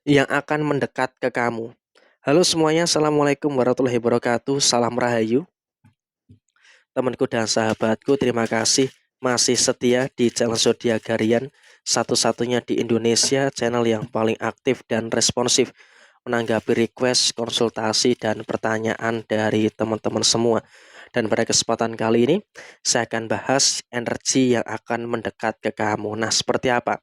yang akan mendekat ke kamu. Halo semuanya, Assalamualaikum warahmatullahi wabarakatuh. Salam Rahayu, temanku dan sahabatku. Terima kasih masih setia di channel Zodiak Harian, satu-satunya di Indonesia, channel yang paling aktif dan responsif menanggapi request, konsultasi, dan pertanyaan dari teman-teman semua. Dan pada kesempatan kali ini, saya akan bahas energi yang akan mendekat ke kamu. Nah, seperti apa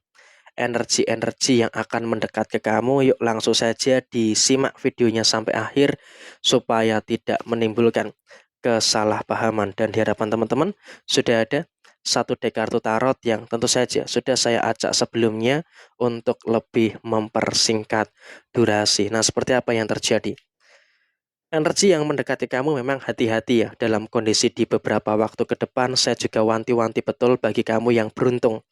energi-energi yang akan mendekat ke kamu? Yuk langsung saja disimak videonya sampai akhir supaya tidak menimbulkan kesalahpahaman. Dan di hadapan teman-teman sudah ada satu dek kartu tarot yang tentu saja sudah saya acak sebelumnya untuk lebih mempersingkat durasi. Nah, seperti apa yang terjadi? Energi yang mendekati kamu memang hati-hati ya dalam kondisi di beberapa waktu ke depan. Saya juga wanti-wanti betul bagi kamu yang beruntung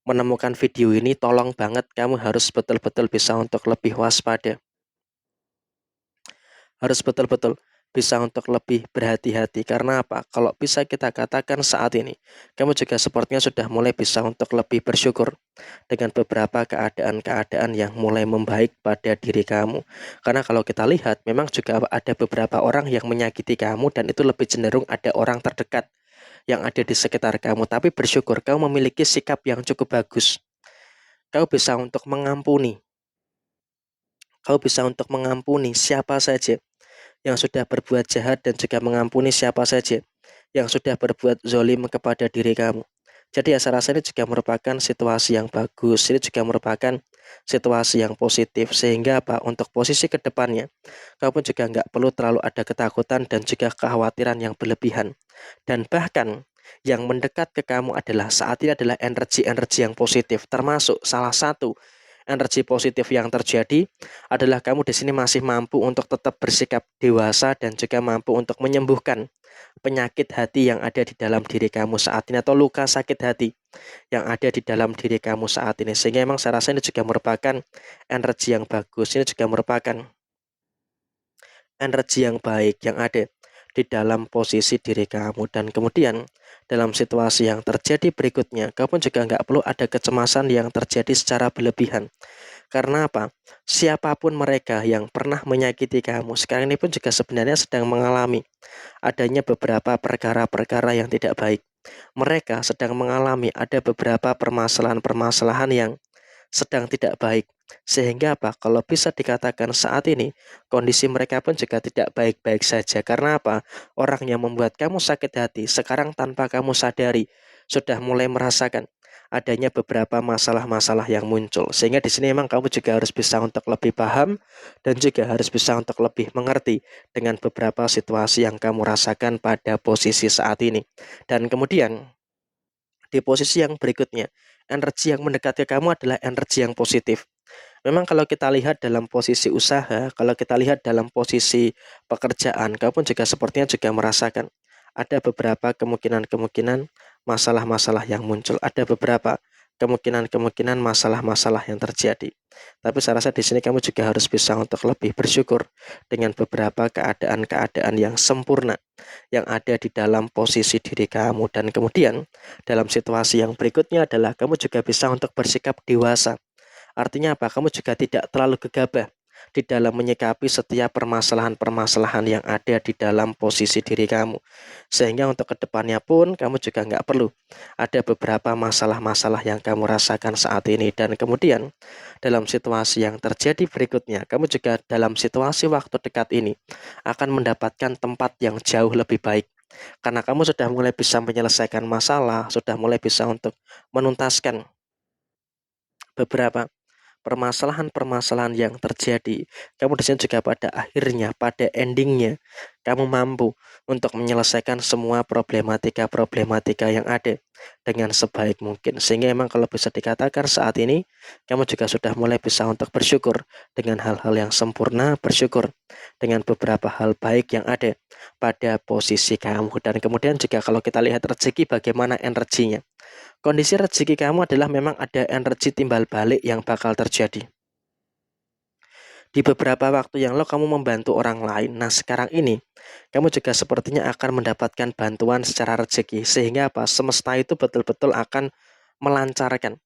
menemukan video ini, tolong banget kamu harus betul-betul bisa untuk lebih waspada. Harus betul-betul bisa untuk lebih berhati-hati. Karena apa? Kalau bisa kita katakan saat ini, kamu juga sepertinya sudah mulai bisa untuk lebih bersyukur dengan beberapa keadaan-keadaan yang mulai membaik pada diri kamu. Karena kalau kita lihat, memang juga ada beberapa orang yang menyakiti kamu dan itu lebih cenderung ada orang terdekat yang ada di sekitar kamu. Tapi bersyukur kamu memiliki sikap yang cukup bagus. Kau bisa untuk mengampuni. Kau bisa untuk mengampuni siapa saja yang sudah berbuat jahat dan juga mengampuni siapa saja yang sudah berbuat zolim kepada diri kamu. Jadi saya rasa ini juga merupakan situasi yang bagus. Ini juga merupakan situasi yang positif. Sehingga apa? Untuk posisi kedepannya, kau pun juga nggak perlu terlalu ada ketakutan dan juga kekhawatiran yang berlebihan. Dan bahkan yang mendekat ke kamu adalah saat ini adalah energi-energi yang positif. Termasuk salah satu energi positif yang terjadi adalah kamu di sini masih mampu untuk tetap bersikap dewasa dan juga mampu untuk menyembuhkan penyakit hati yang ada di dalam diri kamu saat ini atau luka sakit hati yang ada di dalam diri kamu saat ini. Sehingga memang saya rasa ini juga merupakan energi yang bagus. Ini juga merupakan energi yang baik yang ada di dalam posisi diri kamu. Dan kemudian dalam situasi yang terjadi berikutnya, kamu juga nggak perlu ada kecemasan yang terjadi secara berlebihan. Karena apa? Siapapun mereka yang pernah menyakiti kamu, sekarang ini pun juga sebenarnya sedang mengalami adanya beberapa perkara-perkara yang tidak baik. Mereka sedang mengalami ada beberapa permasalahan-permasalahan yang sedang tidak baik. Sehingga apa? Kalau bisa dikatakan saat ini, kondisi mereka pun juga tidak baik-baik saja. Karena apa? Orang yang membuat kamu sakit hati, sekarang tanpa kamu sadari, sudah mulai merasakan adanya beberapa masalah-masalah yang muncul. Sehingga di sini memang kamu juga harus bisa untuk lebih paham dan juga harus bisa untuk lebih mengerti dengan beberapa situasi yang kamu rasakan pada posisi saat ini. Dan kemudian di posisi yang berikutnya, energi yang mendekat ke kamu adalah energi yang positif. Memang kalau kita lihat dalam posisi usaha, kalau kita lihat dalam posisi pekerjaan, kamu pun juga sepertinya juga merasakan ada beberapa kemungkinan-kemungkinan masalah-masalah yang muncul, ada beberapa kemungkinan-kemungkinan masalah-masalah yang terjadi. Tapi saya rasa di sini kamu juga harus bisa untuk lebih bersyukur dengan beberapa keadaan-keadaan yang sempurna yang ada di dalam posisi diri kamu. Dan kemudian dalam situasi yang berikutnya adalah kamu juga bisa untuk bersikap dewasa. Artinya apa? Kamu juga tidak terlalu gegabah di dalam menyikapi setiap permasalahan-permasalahan yang ada di dalam posisi diri kamu. Sehingga untuk kedepannya pun kamu juga nggak perlu ada beberapa masalah-masalah yang kamu rasakan saat ini. Dan kemudian dalam situasi yang terjadi berikutnya, kamu juga dalam situasi waktu dekat ini akan mendapatkan tempat yang jauh lebih baik. Karena kamu sudah mulai bisa menyelesaikan masalah, sudah mulai bisa untuk menuntaskan beberapa permasalahan-permasalahan yang terjadi. Kamu di sini juga pada akhirnya, pada endingnya, kamu mampu untuk menyelesaikan semua problematika-problematika yang ada dengan sebaik mungkin. Sehingga memang kalau bisa dikatakan saat ini, kamu juga sudah mulai bisa untuk bersyukur dengan hal-hal yang sempurna, bersyukur dengan beberapa hal baik yang ada pada posisi kamu. Dan kemudian juga kalau kita lihat rezeki bagaimana energinya. Kondisi rezeki kamu adalah memang ada energi timbal balik yang bakal terjadi. Di beberapa waktu yang lalu kamu membantu orang lain. Nah, sekarang ini kamu juga sepertinya akan mendapatkan bantuan secara rezeki. Sehingga apa? Semesta itu betul-betul akan melancarkan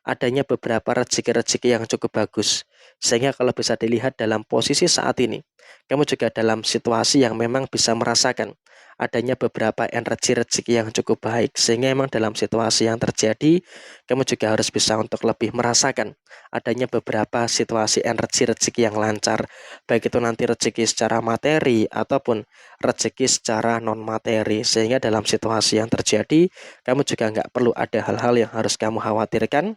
adanya beberapa rezeki-rezeki yang cukup bagus. Sehingga kalau bisa dilihat dalam posisi saat ini, kamu juga dalam situasi yang memang bisa merasakan adanya beberapa energi rezeki yang cukup baik. Sehingga memang dalam situasi yang terjadi, kamu juga harus bisa untuk lebih merasakan adanya beberapa situasi energi rezeki yang lancar. Baik itu nanti rezeki secara materi ataupun rezeki secara non-materi. Sehingga dalam situasi yang terjadi, kamu juga nggak perlu ada hal-hal yang harus kamu khawatirkan,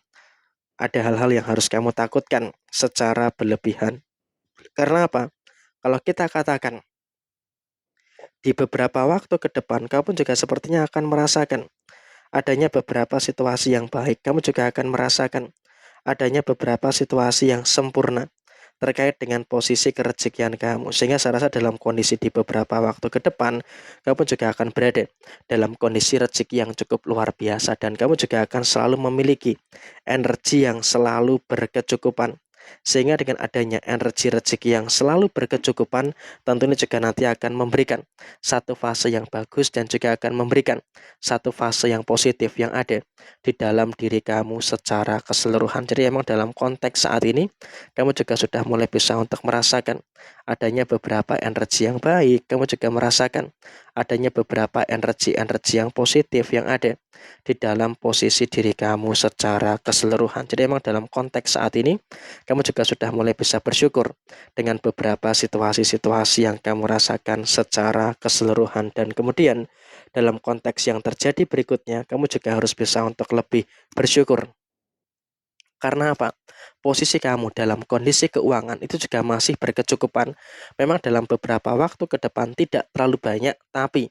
ada hal-hal yang harus kamu takutkan secara berlebihan. Karena apa? Kalau kita katakan di beberapa waktu ke depan, kamu juga sepertinya akan merasakan adanya beberapa situasi yang baik. Kamu juga akan merasakan adanya beberapa situasi yang sempurna terkait dengan posisi kerezekian kamu. Sehingga saya rasa dalam kondisi di beberapa waktu ke depan, kamu juga akan berada dalam kondisi rezeki yang cukup luar biasa. Dan kamu juga akan selalu memiliki energi yang selalu berkecukupan. Sehingga dengan adanya energi rezeki yang selalu berkecukupan, tentunya juga nanti akan memberikan satu fase yang bagus dan juga akan memberikan satu fase yang positif yang ada di dalam diri kamu secara keseluruhan. Jadi emang dalam konteks saat ini, kamu juga sudah mulai bisa untuk merasakan adanya beberapa energi yang baik. Kamu juga merasakan adanya beberapa energi-energi yang positif yang ada di dalam posisi diri kamu secara keseluruhan. Jadi emang dalam konteks saat ini, kamu juga sudah mulai bisa bersyukur dengan beberapa situasi-situasi yang kamu rasakan secara keseluruhan. Dan kemudian dalam konteks yang terjadi berikutnya, kamu juga harus bisa untuk lebih bersyukur. Karena apa? Posisi kamu dalam kondisi keuangan itu juga masih berkecukupan. Memang dalam beberapa waktu ke depan tidak terlalu banyak, tapi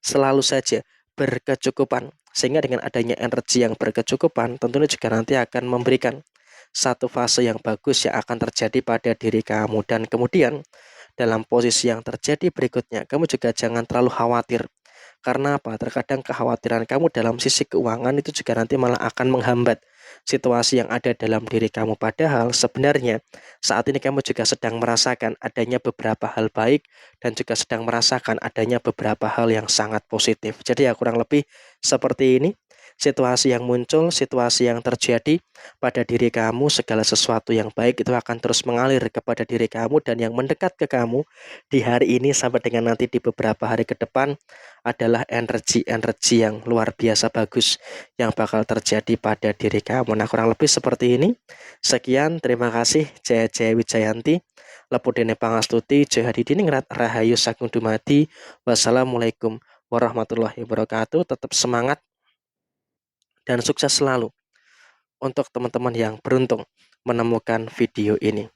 selalu saja berkecukupan. Sehingga dengan adanya energi yang berkecukupan, tentunya juga nanti akan memberikan satu fase yang bagus yang akan terjadi pada diri kamu. Dan kemudian dalam posisi yang terjadi berikutnya, kamu juga jangan terlalu khawatir. Karena apa? Terkadang kekhawatiran kamu dalam sisi keuangan itu juga nanti malah akan menghambat situasi yang ada dalam diri kamu. Padahal sebenarnya saat ini kamu juga sedang merasakan adanya beberapa hal baik dan juga sedang merasakan adanya beberapa hal yang sangat positif. Jadi ya kurang lebih seperti ini. Situasi yang muncul, situasi yang terjadi pada diri kamu, segala sesuatu yang baik itu akan terus mengalir kepada diri kamu, dan yang mendekat ke kamu di hari ini sampai dengan nanti di beberapa hari ke depan adalah energi-energi yang luar biasa bagus yang bakal terjadi pada diri kamu. Nah, kurang lebih seperti ini. Sekian, terima kasih. Jaya Jaya Wijayanti, Lepudene Pangastuti, Jaya Hadidiningrat, Rahayu Sagung Dumadi. Wassalamualaikum warahmatullahi wabarakatuh. Tetap semangat dan sukses selalu untuk teman-teman yang beruntung menemukan video ini.